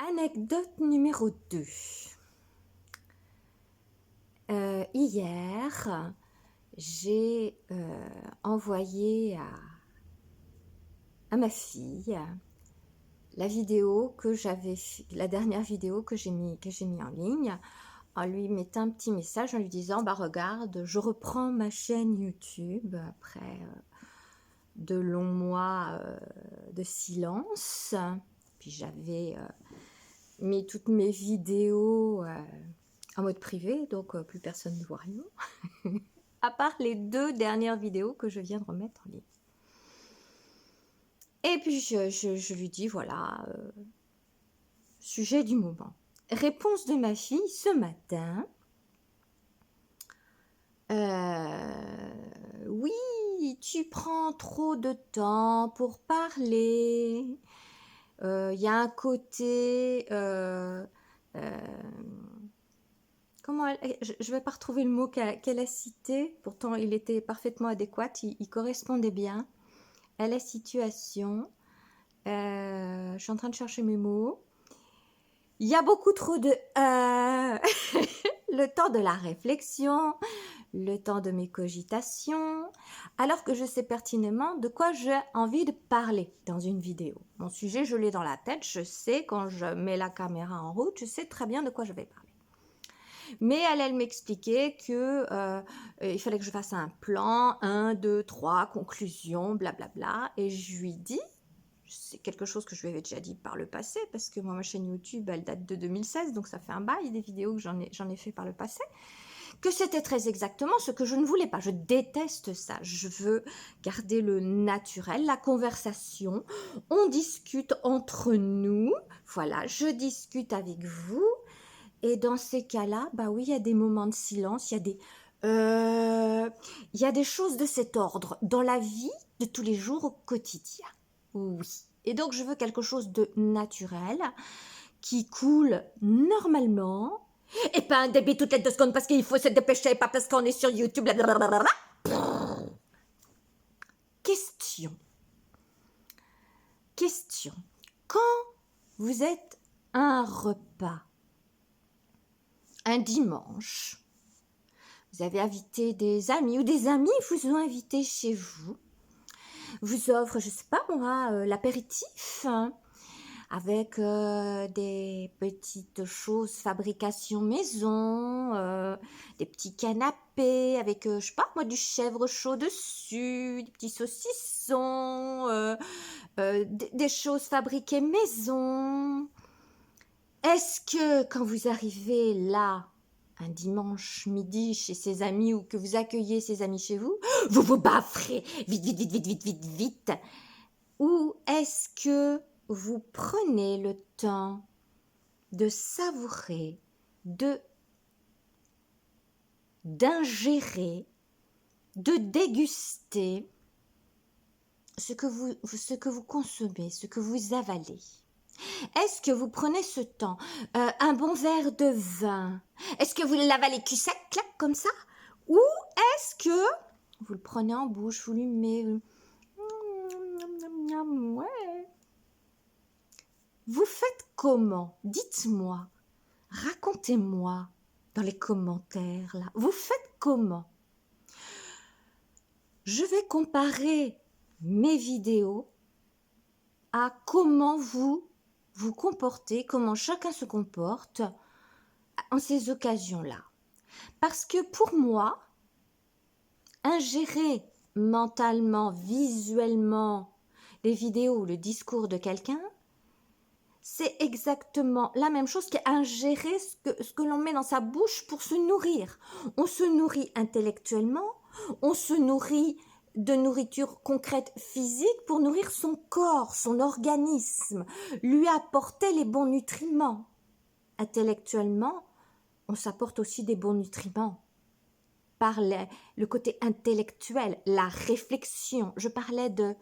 Anecdote numéro 2. Hier, j'ai envoyé à ma fille la vidéo que la dernière vidéo que j'ai mis en ligne, en lui mettant un petit message en lui disant bah regarde, je reprends ma chaîne YouTube après de longs mois de silence. Puis j'avais mis toutes mes vidéos en mode privé, donc plus personne ne voit rien, à part les 2 dernières vidéos que je viens de remettre en ligne. Et puis je lui dis, voilà, sujet du moment. Réponse de ma fille ce matin. Oui, tu prends trop de temps pour parler. Il y a un côté... comment je ne vais pas retrouver le mot qu'elle a cité, pourtant il était parfaitement adéquat, il correspondait bien à la situation. Je suis en train de chercher mes mots. Il y a beaucoup trop de le temps de la réflexion, le temps de mes cogitations, alors que je sais pertinemment de quoi j'ai envie de parler dans une vidéo. Mon sujet, je l'ai dans la tête, je sais quand je mets la caméra en route, je sais très bien de quoi je vais parler. Mais elle m'expliquait que il fallait que je fasse un plan, 1, 2, 3, conclusion, blablabla. Et je lui dis, c'est quelque chose que je lui avais déjà dit par le passé, parce que moi, ma chaîne YouTube, elle date de 2016, donc ça fait un bail des vidéos que j'en ai fait par le passé, que c'était très exactement ce que je ne voulais pas. Je déteste ça. Je veux garder le naturel, la conversation. On discute entre nous. Voilà, je discute avec vous. Et dans ces cas-là, bah oui, il y a des moments de silence, il y a des choses de cet ordre dans la vie de tous les jours au quotidien. Oui. Et donc, je veux quelque chose de naturel, qui coule normalement, et pas un débit toutes les 2 secondes parce qu'il faut se dépêcher, pas parce qu'on est sur YouTube. Blablabla. Question. Question. Quand vous êtes à un repas, un dimanche, vous avez invité des amis ou des amis vous ont invité chez vous, vous offrent, je sais pas moi, l'apéritif avec des petites choses fabrication maison, des petits canapés avec, je sais pas moi, du chèvre chaud dessus, des petits saucissons, des choses fabriquées maison. Est-ce que quand vous arrivez là, un dimanche midi chez ses amis ou que vous accueillez ses amis chez vous, vous vous bafferez vite, vite, vite, vite, vite, vite, vite? Ou est-ce que vous prenez le temps de savourer, d'ingérer, de déguster ce que vous consommez, ce que vous avalez? Est-ce que vous prenez ce temps, un bon verre de vin? Est-ce que vous l'avalez cul sec, clac, comme ça? Ou est-ce que vous le prenez en bouche, vous lui mettez... Ouais. Vous faites comment? Dites-moi. Racontez-moi dans les commentaires, là. Vous faites comment? Je vais comparer mes vidéos à comment vous vous comportez, comment chacun se comporte en ces occasions-là. Parce que pour moi, ingérer mentalement, visuellement les vidéos ou le discours de quelqu'un, c'est exactement la même chose qu'ingérer ce que l'on met dans sa bouche pour se nourrir. On se nourrit intellectuellement, on se nourrit de nourriture concrète physique pour nourrir son corps, son organisme, lui apporter les bons nutriments. Intellectuellement, on s'apporte aussi des bons nutriments par le côté intellectuel, la réflexion. Je parlais de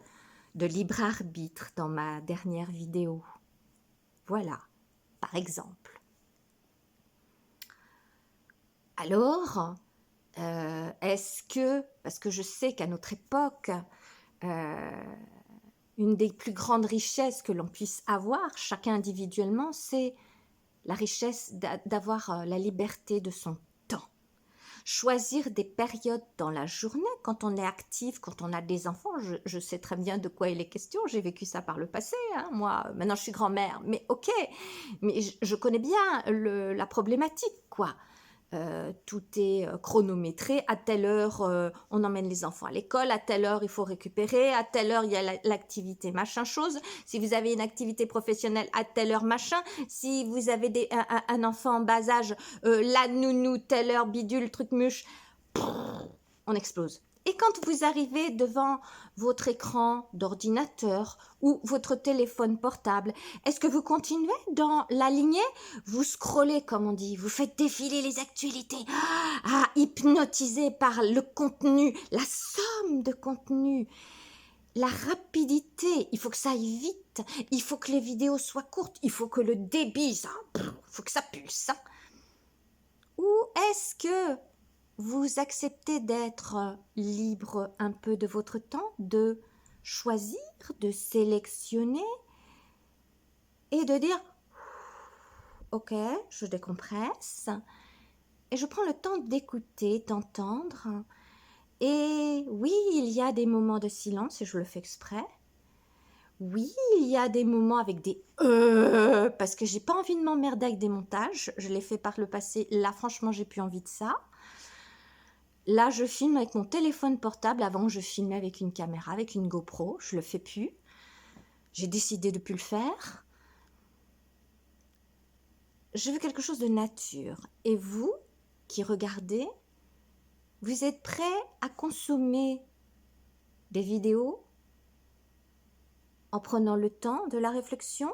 libre arbitre dans ma dernière vidéo. Voilà, par exemple. Alors, est-ce que, parce que je sais qu'à notre époque, une des plus grandes richesses que l'on puisse avoir, chacun individuellement, c'est la richesse d'avoir la liberté de son temps. Choisir des périodes dans la journée, quand on est actif, quand on a des enfants, je sais très bien de quoi il est question, j'ai vécu ça par le passé, hein. Moi, maintenant je suis grand-mère, mais ok, mais je connais bien la problématique, quoi. Tout est chronométré, à telle heure on emmène les enfants à l'école, à telle heure il faut récupérer, à telle heure il y a l'activité machin chose, si vous avez une activité professionnelle à telle heure machin, si vous avez un enfant en bas âge, la nounou, telle heure bidule, truc muche, on explose. Et quand vous arrivez devant votre écran d'ordinateur ou votre téléphone portable, est-ce que vous continuez dans la lignée? Vous scrollez, comme on dit, vous faites défiler les actualités, hypnotisé par le contenu, la somme de contenu, la rapidité. Il faut que ça aille vite, il faut que les vidéos soient courtes, il faut que le débit, il faut que ça pulse. Ou est-ce que vous acceptez d'être libre un peu de votre temps, de choisir, de sélectionner et de dire « Ok, je décompresse et je prends le temps d'écouter, d'entendre. » Et oui, il y a des moments de silence et je le fais exprès. Oui, il y a des moments avec des parce que j'ai pas envie de m'emmerder avec des montages. Je l'ai fait par le passé. Là, franchement, j'ai plus envie de ça. Là, je filme avec mon téléphone portable. Avant, je filmais avec une caméra, avec une GoPro. Je le fais plus. J'ai décidé de plus le faire. Je veux quelque chose de nature. Et vous, qui regardez, vous êtes prêts à consommer des vidéos en prenant le temps de la réflexion,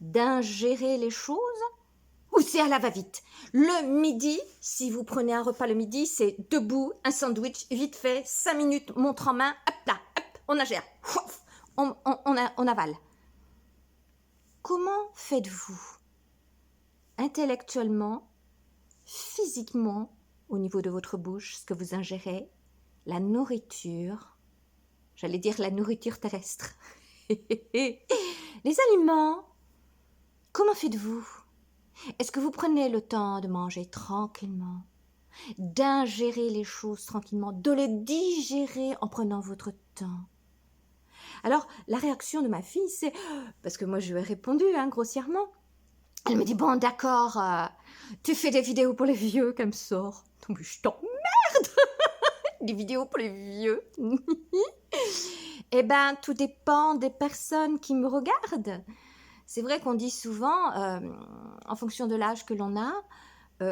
d'ingérer les choses, ou c'est à la va-vite? Le midi, si vous prenez un repas le midi, c'est debout, un sandwich, vite fait, 5 minutes, montre en main, hop là, hop, on ingère, on avale. Comment faites-vous intellectuellement, physiquement, au niveau de votre bouche, ce que vous ingérez, la nourriture, j'allais dire la nourriture terrestre, les aliments, comment faites-vous? Est-ce que vous prenez le temps de manger tranquillement, d'ingérer les choses tranquillement, de les digérer en prenant votre temps? Alors, la réaction de ma fille, c'est... Parce que moi, je lui ai répondu, grossièrement. Elle me dit, bon, d'accord, tu fais des vidéos pour les vieux, qu'elle me sort. Donc, je t'emmerde. Des vidéos pour les vieux. Eh ben, tout dépend des personnes qui me regardent. C'est vrai qu'on dit souvent, en fonction de l'âge que l'on a,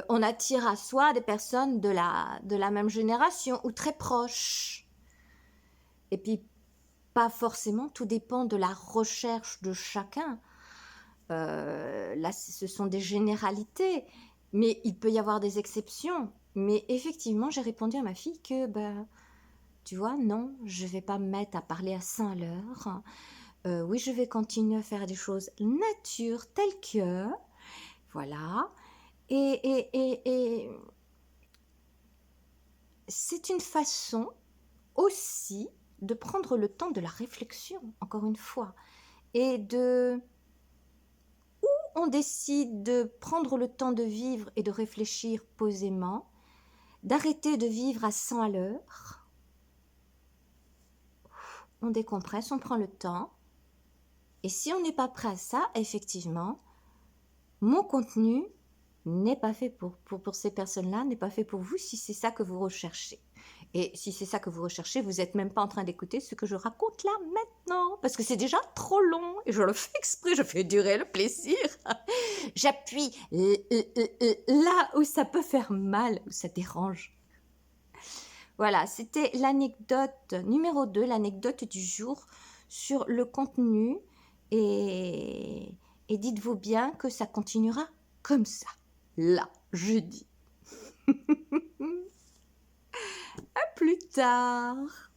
on attire à soi des personnes de la même génération ou très proches. Et puis, pas forcément, tout dépend de la recherche de chacun. Là, ce sont des généralités, mais il peut y avoir des exceptions. Mais effectivement, j'ai répondu à ma fille que, tu vois, non, je ne vais pas me mettre à parler à 100 à l'heure. Oui, je vais continuer à faire des choses nature telles que, voilà. Et c'est une façon aussi de prendre le temps de la réflexion, encore une fois, et on décide de prendre le temps de vivre et de réfléchir posément, d'arrêter de vivre à 100 à l'heure. On décompresse, on prend le temps. Et si on n'est pas prêt à ça, effectivement, mon contenu n'est pas fait pour ces personnes-là, n'est pas fait pour vous si c'est ça que vous recherchez. Et si c'est ça que vous recherchez, vous n'êtes même pas en train d'écouter ce que je raconte là maintenant, parce que c'est déjà trop long et je le fais exprès, je fais durer le plaisir. J'appuie là où ça peut faire mal, où ça dérange. Voilà, c'était l'anecdote numéro 2, l'anecdote du jour sur le contenu. Et dites-vous bien que ça continuera comme ça, là, jeudi. À plus tard.